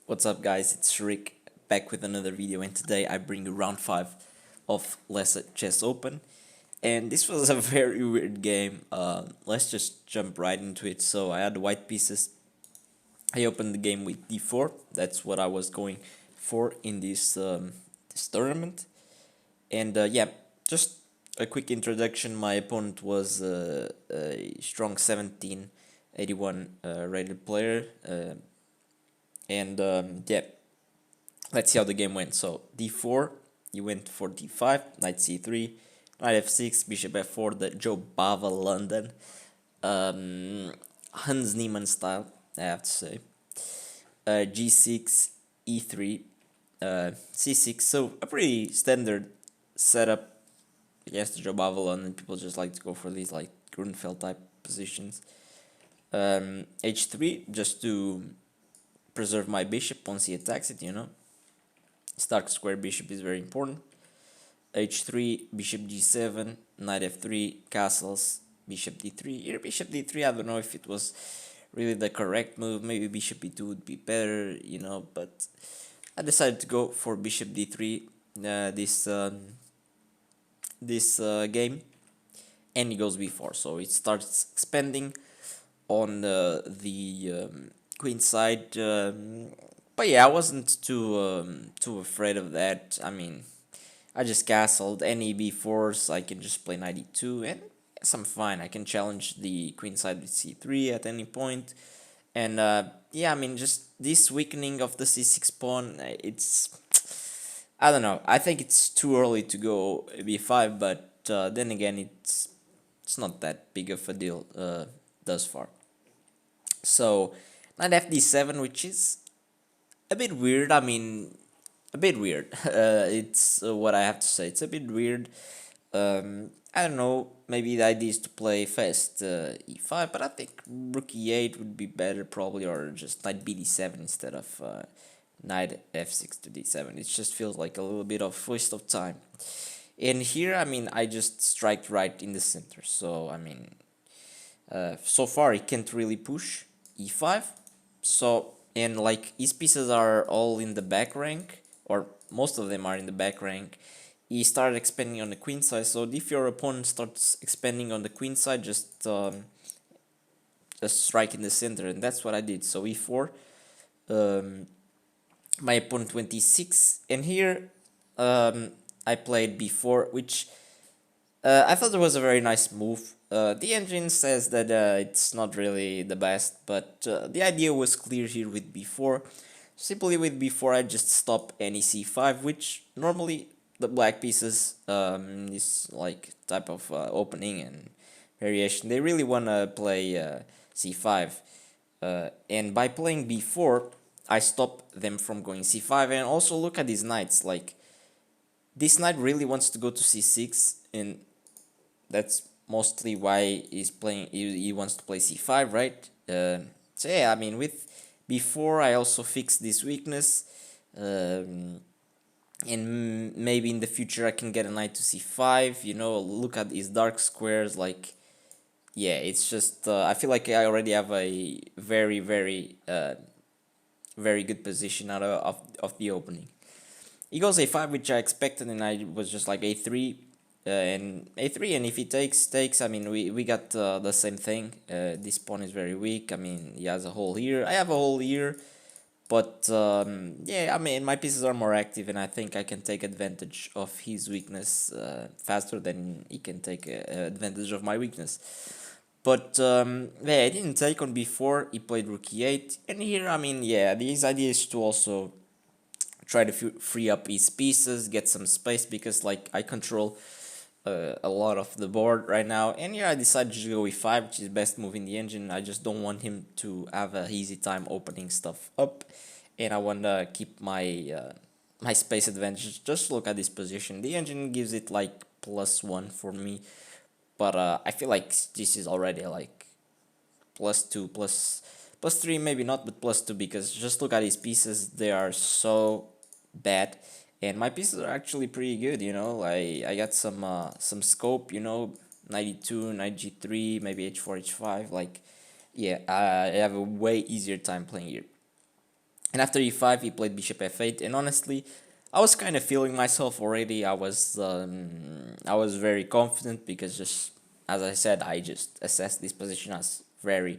What's up, guys? It's Rick back with another video, and today I bring you round 5 of Let's Chess Open. And this was a very weird game. Let's just jump right into it. So I had the white pieces. I opened the game with d4. That's what I was going for in this tournament. And yeah, just a quick introduction. My opponent was a strong 1781 rated player. And yeah, let's see how the game went. So d4, you went for d5, knight c3, knight f6, bishop f4, the Joe Bava London, Hans Niemann style, I have to say. G6, e3, c6. So a pretty standard setup against the Joe Bava London. People just like to go for these like Grunfeld type positions. H3, just to preserve my bishop once he attacks it, Stark square bishop is very important. H3, bishop g7, knight f3, castles, bishop d3. Here, bishop d3, I don't know if it was really the correct move. Maybe bishop e2 would be better, but I decided to go for bishop d3 this game, and he goes b4. So it starts expanding on the queen side. But yeah, I wasn't too afraid of that. I mean, I just castled any b4s. I can just play knight e2, and yes, I'm fine. I can challenge the queen side with c3 at any point. And yeah, I mean, just this weakening of the c6 pawn, it's, I don't know. I think it's too early to go b5, but then again, it's not that big of a deal thus far. So knight fd7, which is a bit weird. I mean, a bit weird. It's what I have to say. It's a bit weird. I don't know. Maybe the idea is to play fast e5, but I think rook e8 would be better probably, or just knight bd7 instead of knight f6 to d7. It just feels like a little bit of waste of time. And here, I mean, I just strike right in the center. So I mean, so far he can't really push e5. So, and like his pieces are all in the back rank, or most of them are in the back rank. He started expanding on the queen side. So if your opponent starts expanding on the queen side, just strike in the center, and that's what I did. So e4, my opponent went e6, and here I played b4, which I thought it was a very nice move. The engine says that it's not really the best, but the idea was clear here with b4. Simply with b4, I just stop any c5, which normally the black pieces, this like type of opening and variation, they really want to play c5. And by playing b4, I stop them from going c5. And also look at these knights, like this knight really wants to go to c6, and that's mostly why he's playing. He wants to play c5, right? So yeah, I mean, with before I also fixed this weakness, and maybe in the future I can get a knight to c5. Look at these dark squares. Like, yeah, it's just I feel like I already have a very very good position out of the opening. He goes a5, which I expected, and I was just like a3. And a3, and if he takes, I mean, we got the same thing. This pawn is very weak. I mean, he has a hole here. I have a hole here, but yeah, I mean, my pieces are more active, and I think I can take advantage of his weakness faster than he can take advantage of my weakness. But yeah, I didn't take on before. He played rook e8, and here, I mean, yeah, his idea is to also try to free up his pieces, get some space, because like I control a lot of the board right now. And yeah, I decided to go e5, which is best move in the engine. I just don't want him to have a easy time opening stuff up, and I want to keep my space advantage. Just look at this position. The engine gives it like +1 for me, but I feel like this is already like +2, +3, maybe not, but +2, because just look at these pieces. They are so bad, and my pieces are actually pretty good. I got some scope, 92, knight g3, maybe h4, h5. Like, yeah, I have a way easier time playing here. And after e5, he played bishop f8, and honestly, I was kind of feeling myself already. I was very confident because, just as I said, I just assessed this position as very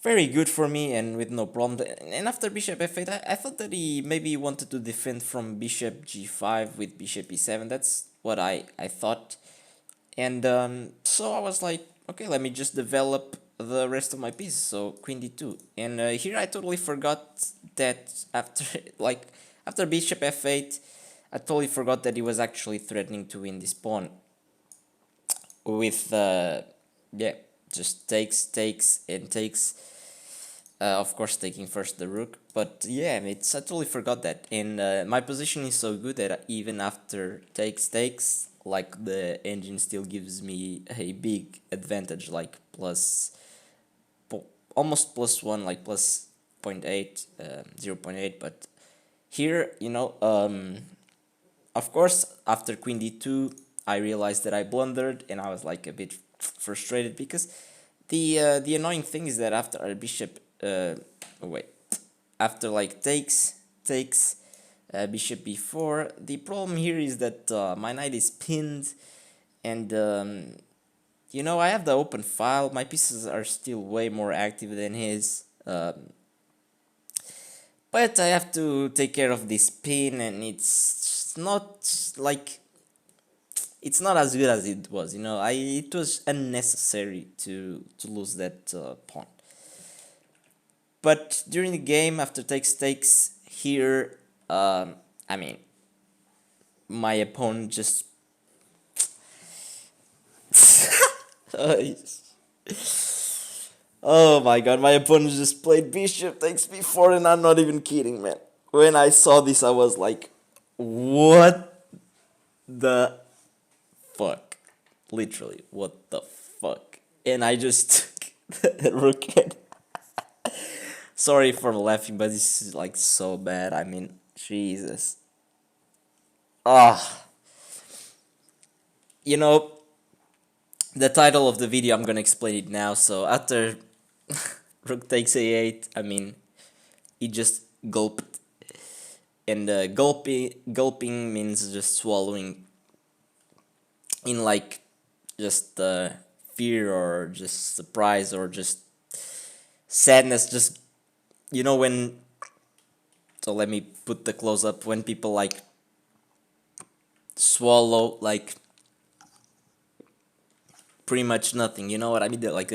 good for me and with no problem. And after bishop f8, I thought that he maybe wanted to defend from bishop g5 with bishop e7. That's what I thought. And so I was like, okay, let me just develop the rest of my pieces. So queen d2. And here I totally forgot that after like after bishop f8, I totally forgot that he was actually threatening to win this pawn with yeah, just takes and takes. Of course, taking first the rook, but yeah, it's I totally forgot that. And my position is so good that even after takes, like the engine still gives me a big advantage, like almost +1, like plus 0.8, 0.8. But here, of course, after queen d2, I realized that I blundered, and I was like a bit frustrated because the annoying thing is that after our bishop, wait, after like takes bishop b4, the problem here is that my knight is pinned, and I have the open file. My pieces are still way more active than his. But I have to take care of this pin, and it's not like it's not as good as it was. It was unnecessary to lose that pawn. But during the game, after takes here, I mean, my opponent just oh my god, my opponent just played bishop takes b4, and I'm not even kidding, man. When I saw this, I was like, what the fuck? Literally, what the fuck? And I just took the rook. Sorry for laughing, but this is like so bad. I mean, Jesus. Ah, you know, the title of the video, I'm gonna explain it now. So after rook takes a8, I mean, he just gulped. And gulping means just swallowing in like just fear or just surprise or just sadness. Just, when, so let me put the close up, when people like swallow like pretty much nothing, you know what I mean? Like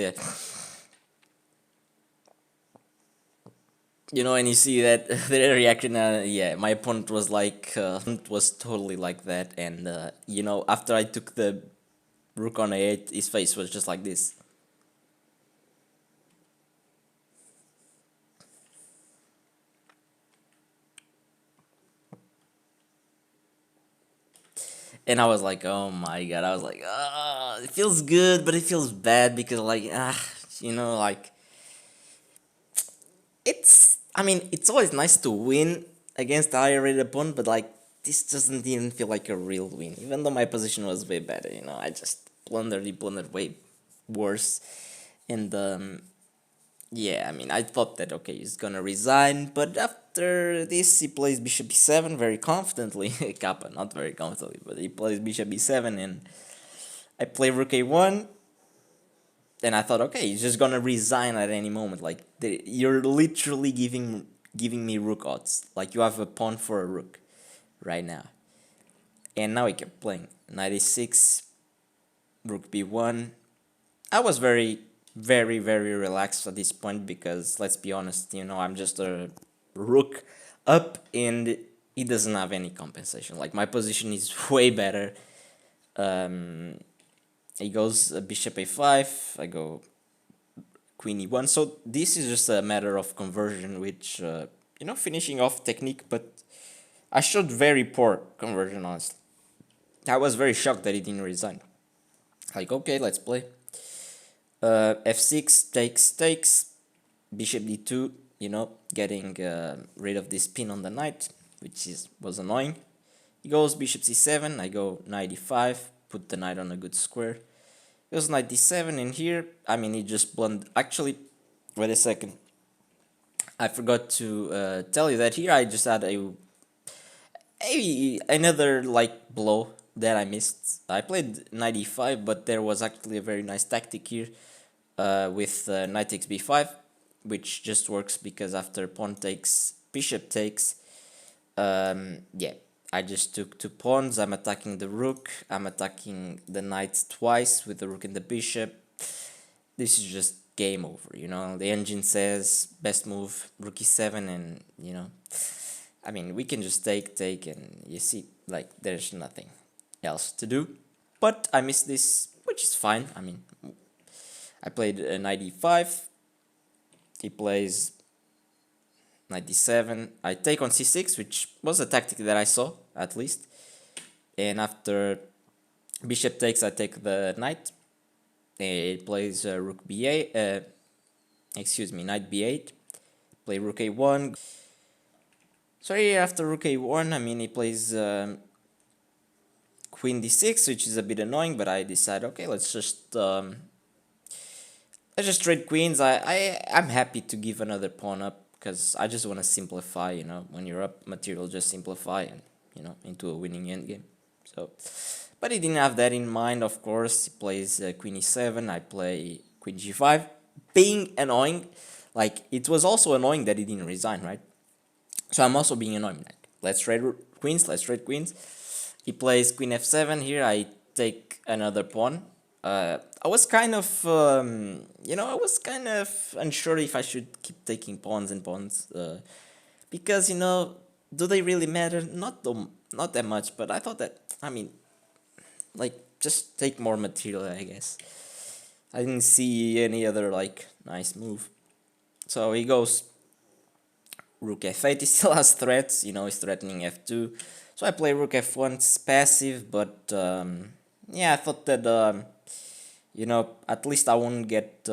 and you see that their reaction. Yeah, my opponent was like was totally like that, and after I took the rook on a8, his face was just like this. And I was like, oh my god. I was like, it feels good, but it feels bad because like like I mean, it's always nice to win against a higher rated opponent, but like this doesn't even feel like a real win. Even though my position was way better, I just blundered way worse. And yeah, I mean, I thought that okay, he's gonna resign, but after this, he plays bishop b7 very confidently. Kappa, not very confidently, but he plays bishop b7, and I play rook a1. And I thought, okay, he's just gonna resign at any moment. Like you're literally giving me rook odds. Like you have a pawn for a rook right now. And now he kept playing 96, rook b1. I was very relaxed at this point because let's be honest, I'm just a rook up, and he doesn't have any compensation. Like my position is way better. He goes bishop a5, I go queen e1. So this is just a matter of conversion, which finishing off technique, but I showed very poor conversion, honestly. I was very shocked that he didn't resign. Like, okay, let's play. F6 takes, bishop d2, getting rid of this pin on the knight, which was annoying. He goes bishop c7, I go knight e5, put the knight on a good square. He goes knight d7, and here, I mean, he just blundered. Actually, wait a second. I forgot to tell you that here I just had another like blow that I missed. I played knight e5, but there was actually a very nice tactic here with knight takes b5, which just works because after pawn takes, bishop takes, yeah, I just took two pawns. I'm attacking the rook. I'm attacking the knight twice with the rook and the bishop. This is just game over, you know. The engine says best move rook e7, and you know, I mean, we can just take, and you see, like, there's nothing else to do. But I missed this, which is fine. I mean, I played knight e5. He plays knight d7. I take on c6, which was a tactic that I saw, at least. And after bishop takes, I take the knight. It plays rook b8. Excuse me, knight b8. Play rook a1. Sorry, after rook a1, I mean, he plays queen d6, which is a bit annoying, but I decide, okay, let's just trade queens. I'm happy to give another pawn up because I just want to simplify. You know, when you're up material, just simplify and you know into a winning endgame. So, but he didn't have that in mind. Of course, he plays queen e7. I play queen g5, being annoying. Like it was also annoying that he didn't resign, right? So I'm also being annoying. Like, let's trade queens. Let's trade queens. He plays queen f7 here. I take another pawn. I was kind of, you know, I was kind of unsure if I should keep taking pawns and pawns, because you know, do they really matter? Not that much. But I thought that, I mean, like just take more material, I guess. I didn't see any other like nice move. So he goes rook f8. He still has threats, you know, he's threatening f2. So I play rook f1. It's passive, but yeah, I thought that you know, at least I won't get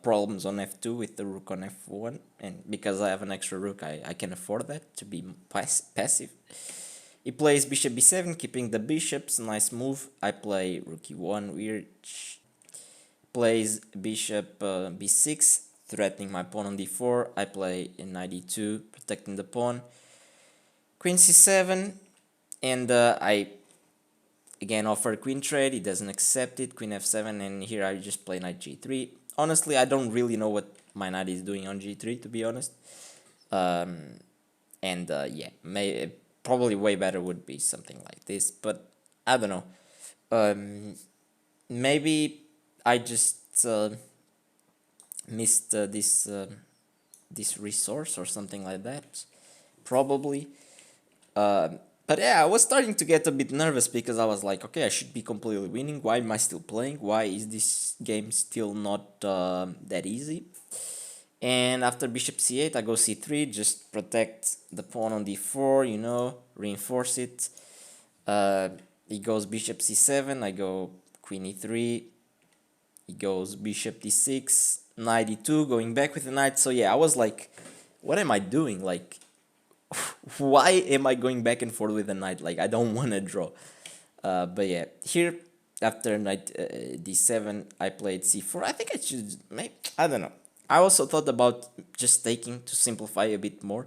problems on f2 with the rook on f1, and because I have an extra rook, I can afford that to be passive. He plays bishop b7, keeping the bishops, nice move. I play rook e1, weird. Plays bishop b6, threatening my pawn on d4. I play knight e2, protecting the pawn. Queen c7, and I again offer queen trade. He doesn't accept it. Queen f7, and here I just play knight g3. Honestly, I don't really know what my knight is doing on g3, to be honest. And yeah, probably way better would be something like this, but I don't know. Maybe I just missed this resource or something like that. Probably. But yeah, I was starting to get a bit nervous because I was like, okay, I should be completely winning. Why am I still playing? Why is this game still not that easy? And after bishop c8, I go c3, just protect the pawn on d4, you know, reinforce it. He goes bishop c7, I go queen e3. He goes bishop d6, knight e2, going back with the knight. So yeah, I was like, what am I doing? Like, why am I going back and forth with the knight? Like, I don't want to draw. But yeah, here after knight d7, I played c4. I think I should, maybe, I don't know. I also thought about just taking to simplify a bit more.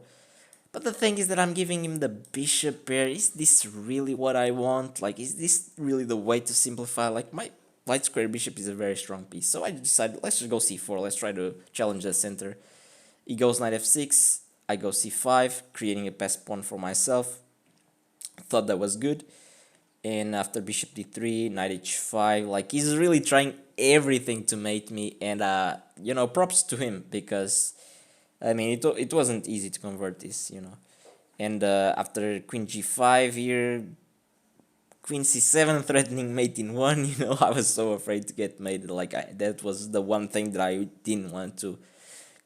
But the thing is that I'm giving him the bishop pair. Is this really what I want? Like, is this really the way to simplify? Like, my light square bishop is a very strong piece. So I decided, let's just go c4. Let's try to challenge the center. He goes knight f6. I go c5, creating a pass pawn for myself. Thought that was good. And after bishop d3, knight h5, like he's really trying everything to mate me, and you know, props to him, because I mean it wasn't easy to convert this, you know. And after queen g5 here, queen c7 threatening mate in 1, you know, I was so afraid to get mated. Like that was the one thing that I didn't want to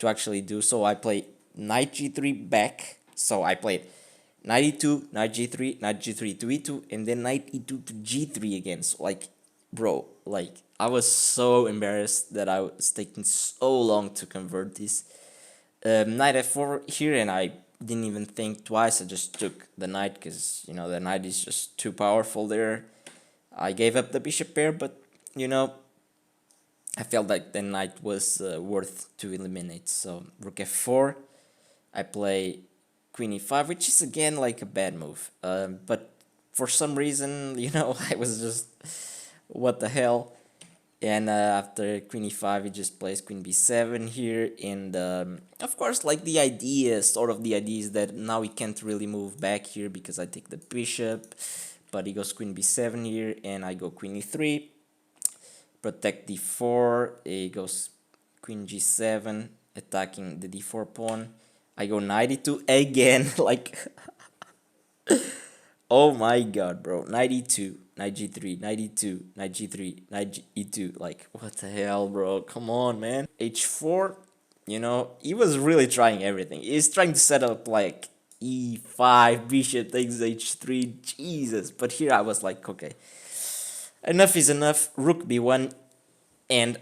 actually do. So I play knight g3 back. So I played knight e2, knight g3, knight g3 to e2, and then knight e2 to g3 again. So like, bro, like I was so embarrassed that I was taking so long to convert this. Knight f4 here, and I didn't even think twice. I just took the knight because, you know, the knight is just too powerful there. I gave up the bishop pair, but, you know, I felt like the knight was worth to eliminate. So rook f4. I play queen e5, which is again like a bad move. But for some reason, I was just, what the hell? And after queen e5, he just plays queen b7 here. And of course, like the idea is that now he can't really move back here because I take the bishop. But he goes queen b7 here, and I go queen e3. Protect d4, he goes queen g7, attacking the d4 pawn. I go knight e2 again, like, oh my god, bro. Knight e2, knight g3, knight e2, knight g3, knight e2. Like, what the hell, bro? Come on, man. h4, he was really trying everything. He's trying to set up, like, e5, bishop takes h3, Jesus. But here I was like, okay, enough is enough. Rook b1, and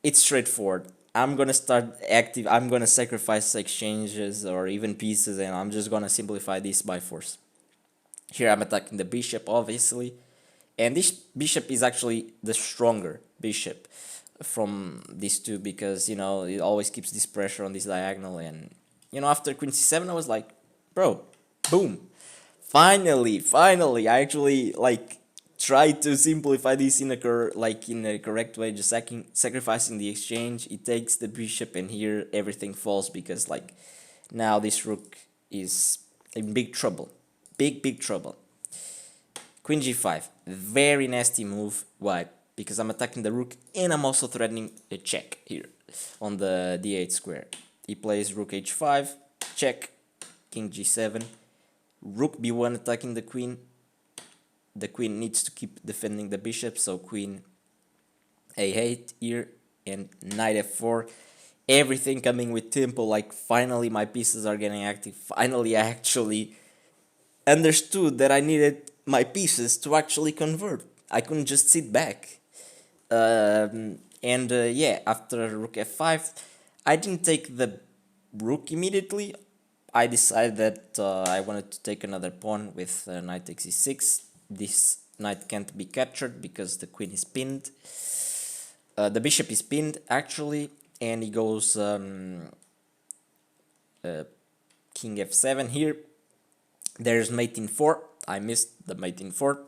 it's straightforward. I'm gonna start active. I'm gonna sacrifice exchanges or even pieces, and I'm just gonna simplify this by force. Here I'm attacking the bishop, obviously, and this bishop is actually the stronger bishop from these two because it always keeps this pressure on this diagonal. And after queen c7, I was like, bro, boom, finally, I actually like try to simplify this in a correct way, just sacrificing the exchange. It takes the bishop, and here everything falls because like now this rook is in big trouble, big trouble. Queen g5, very nasty move. Why? Because I'm attacking the rook and I'm also threatening a check here on the d8 square. He plays rook h5, check, king g7, rook b1 attacking the queen. The queen needs to keep defending the bishop, so queen a8 here and knight f4. Everything coming with tempo, like finally my pieces are getting active. Finally I actually understood that I needed my pieces to actually convert. I couldn't just sit back. Yeah, after rook f5, I didn't take the rook immediately. I decided that I wanted to take another pawn with knight takes e6. This knight can't be captured because the queen is pinned. The bishop is pinned actually, and he goes king f7 here. There's mate in 4. I missed the mate in 4.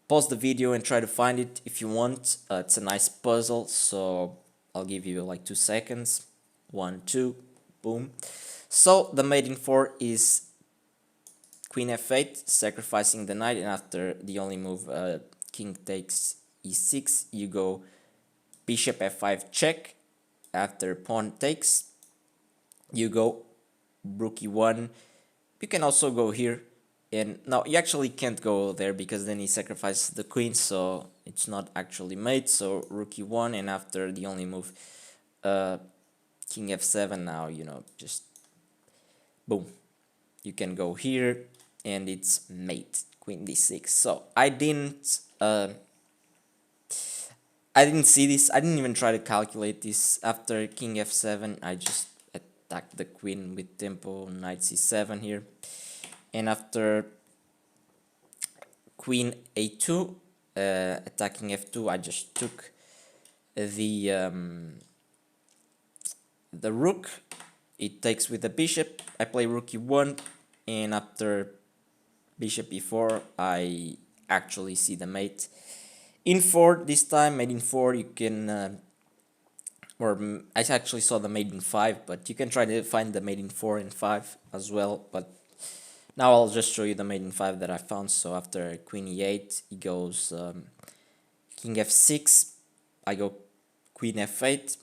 Pause the video and try to find it if you want. It's a nice puzzle, so I'll give you like 2 seconds. 1, 2, boom. So the mate in 4 is queen f8, sacrificing the knight, and after the only move, king takes e6, you go bishop f5 check. After pawn takes, you go rook e1. You can also go here, and no, you actually can't go there because then he sacrifices the queen, so it's not actually mate. So rook e1, and after the only move, king f7. Now just boom, you can go here, and it's mate, queen d6. So I didn't see this. I didn't even try to calculate this. After king f7, I just attacked the queen with tempo, knight c7 here. And after queen a2, attacking f2, I just took the rook. It takes with the bishop. I play rook e1, and after bishop e4, I actually see the mate in 4 this time. Mate in 4, you can I actually saw the mate in 5, but you can try to find the mate in 4 and 5 as well. But now I'll just show you the mate in 5 that I found. So after queen e8, he goes king f6. I go queen f8.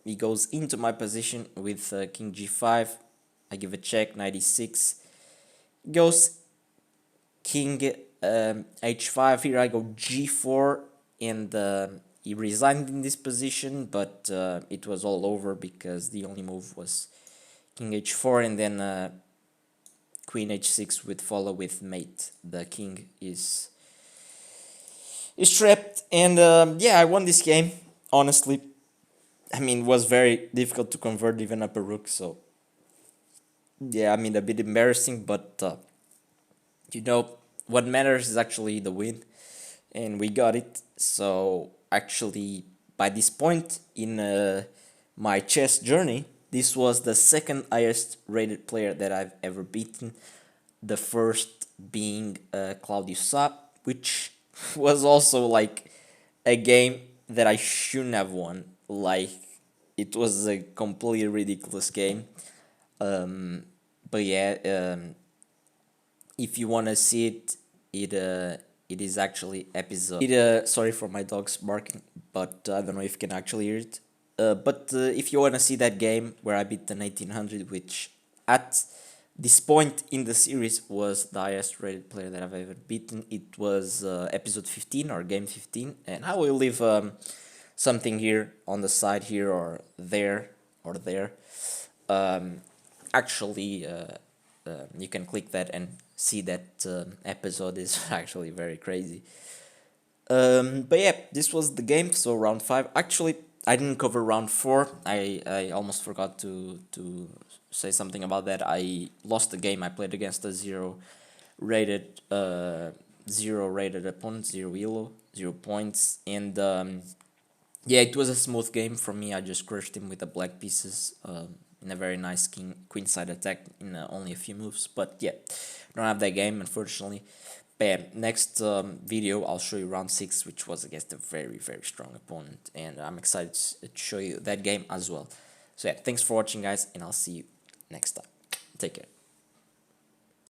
He goes into my position with king g5. I give a check, knight e6. He goes king h5. Here I go g4, and he resigned in this position, but it was all over because the only move was king h4, and then queen h6 would follow with mate. The king is trapped, and yeah, I won this game, honestly. I mean, it was very difficult to convert even up a rook, so yeah, I mean, a bit embarrassing, but what matters is actually the win, and we got it. So actually, by this point in my chess journey, This was the second highest rated player that I've ever beaten. The first being Claudio Sa, which was also like a game that I shouldn't have won. Like, it was a completely ridiculous game. Um, but yeah, if you wanna see it, it is actually episode. Sorry for my dogs barking, but I don't know if you can actually hear it. But if you wanna see that game where I beat an 1800, which at this point in the series was the highest rated player that I've ever beaten, it was episode 15 or game 15, and I will leave something here on the side here or there. Um, actually, you can click that and see that episode is actually very crazy. But yeah, this was the game. So round five. Actually, I didn't cover round four. I almost forgot to say something about that. I lost the game. I played against a rated zero rated opponent, zero elo, 0 points, and yeah, it was a smooth game for me. I just crushed him with the black pieces in a very nice queen side attack in only a few moves. But yeah, don't have that game unfortunately. Bam. Next video, I'll show you round 6, which was against a very strong opponent, and I'm excited to show you that game as well. So yeah, thanks for watching, guys, and I'll see you next time. Take care.